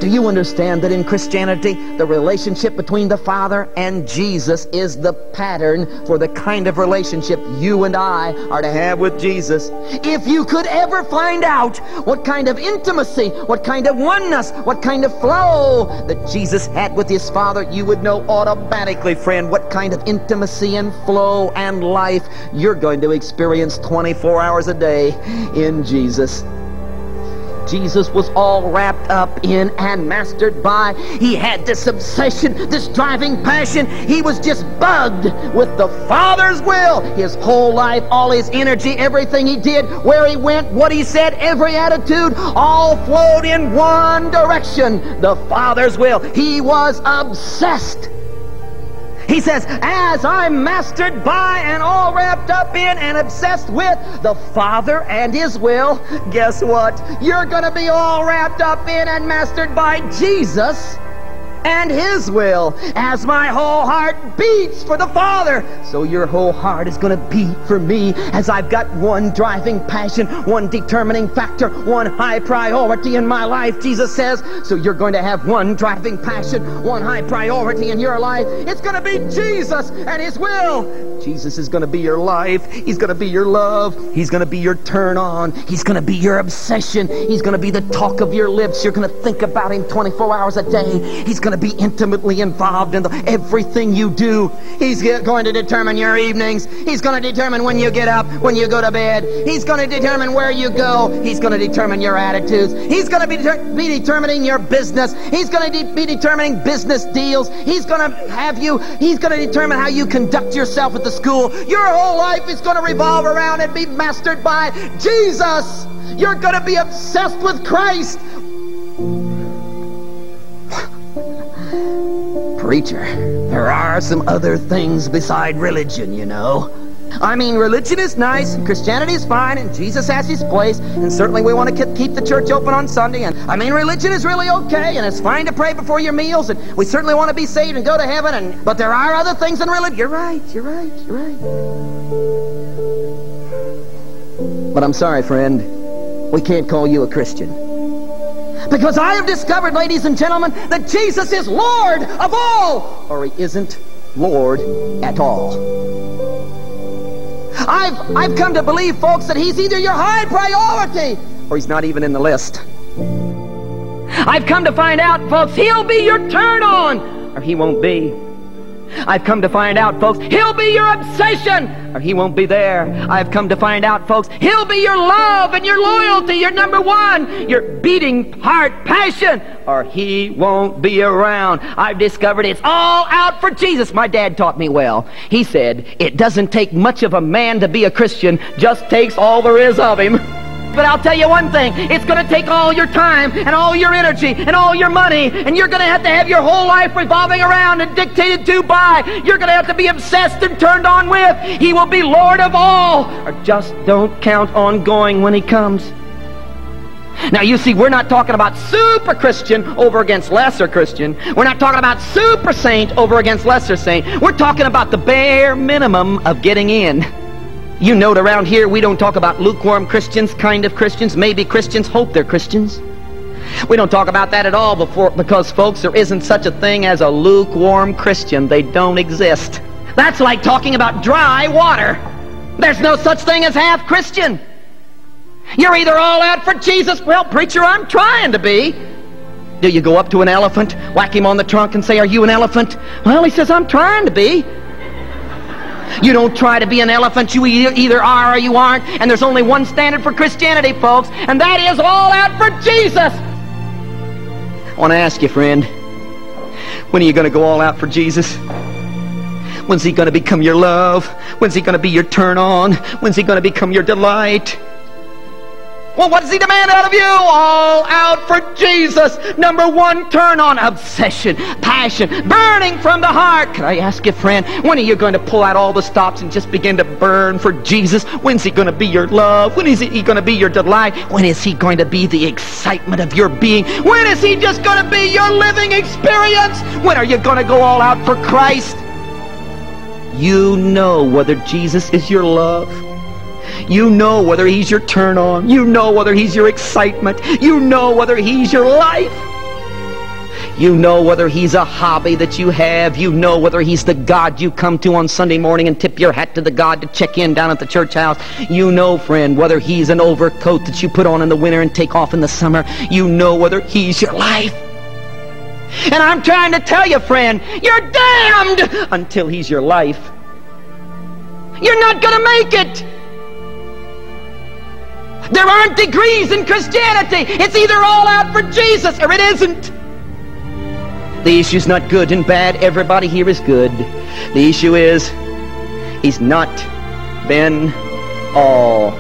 Do you understand that in Christianity, the relationship between the Father and Jesus is the pattern for the kind of relationship you and I are to have with Jesus? If you could ever find out what kind of intimacy, what kind of oneness, what kind of flow that Jesus had with His Father, you would know automatically, friend, what kind of intimacy and flow and life you're going to experience 24 hours a day in Jesus. Jesus was all wrapped up in and mastered by. He had this obsession, this driving passion. He was just bugged with the Father's will. His whole life, all his energy, everything he did, where he went, what he said, every attitude, all flowed in one direction, the Father's will. He was obsessed. He says, as I'm mastered by and all wrapped up in and obsessed with the Father and His will, guess what? You're going to be all wrapped up in and mastered by Jesus and His will. As my whole heart beats for the Father, so your whole heart is going to beat for me, as I've got one driving passion, one determining factor, one high priority in my life, Jesus says. So you're going to have one driving passion, one high priority in your life. It's going to be Jesus and His will. Jesus is going to be your life. He's going to be your love. He's going to be your turn on. He's going to be your obsession. He's going to be the talk of your lips. You're going to think about Him 24 hours a day. He's going to be intimately involved in everything you do. He's going to determine your evenings. He's going to determine when you get up, when you go to bed. He's going to determine where you go. He's going to determine your attitudes. He's going to be determining your business. He's going to be determining business deals. He's going to determine how you conduct yourself at the school. Your whole life is going to revolve around and be mastered by Jesus. You're going to be obsessed with Christ. Preacher, there are some other things beside religion, you know. I mean, religion is nice, and Christianity is fine, and Jesus has His place, and certainly we want to keep the church open on Sunday, and I mean, religion is really okay, and it's fine to pray before your meals, and we certainly want to be saved and go to heaven, but there are other things in religion. You're right. But I'm sorry, friend, we can't call you a Christian. Because I have discovered, ladies and gentlemen, that Jesus is Lord of all, or He isn't Lord at all. I've come to believe, folks, that He's either your high priority, or He's not even in the list. I've come to find out, folks, He'll be your turn on, or He won't be. I've come to find out, folks, He'll be your obsession, or He won't be there. I've come to find out, folks, He'll be your love and your loyalty, your number one, your beating heart passion, or He won't be around. I've discovered it's all out for Jesus. My dad taught me well. He said, it doesn't take much of a man to be a Christian, just takes all there is of him. But I'll tell you one thing, it's going to take all your time and all your energy and all your money, and you're going to have your whole life revolving around and dictated to by. You're going to have to be obsessed and turned on with. He will be Lord of all, or just don't count on going when He comes. Now you see, we're not talking about super Christian over against lesser Christian. We're not talking about super saint over against lesser saint. We're talking about the bare minimum of getting in. You note around here we don't talk about lukewarm Christians, kind of Christians, maybe Christians, hope they're Christians. We don't talk about that at all because, folks, there isn't such a thing as a lukewarm Christian. They don't exist. That's like talking about dry water. There's no such thing as half Christian. You're either all out for Jesus. Well, preacher, I'm trying to be. Do you go up to an elephant, whack him on the trunk and say, are you an elephant? Well, he says, I'm trying to be. You don't try to be an elephant. You either are or you aren't. And there's only one standard for Christianity, folks, and that is all out for Jesus. I want to ask you, friend, when are you going to go all out for Jesus? When's He going to become your love? When's He going to be your turn on? When's He going to become your delight? Well, what does He demand out of you? All out for Jesus. Number one, turn on, obsession, passion, burning from the heart. Can I ask you, friend, when are you going to pull out all the stops and just begin to burn for Jesus? When's He going to be your love? When is He going to be your delight? When is He going to be the excitement of your being? When is He just going to be your living experience? When are you going to go all out for Christ? You know whether Jesus is your love. You know whether He's your turn on. You know whether He's your excitement. You know whether He's your life. You know whether He's a hobby that you have. You know whether He's the God you come to on Sunday morning and tip your hat to the God to check in down at the church house. You know, friend, whether He's an overcoat that you put on in the winter and take off in the summer. You know whether He's your life. And I'm trying to tell you, friend, you're damned until He's your life. You're not going to make it. There aren't degrees in Christianity. It's either all out for Jesus or it isn't. The issue's not good and bad. Everybody here is good. The issue is, He's not been all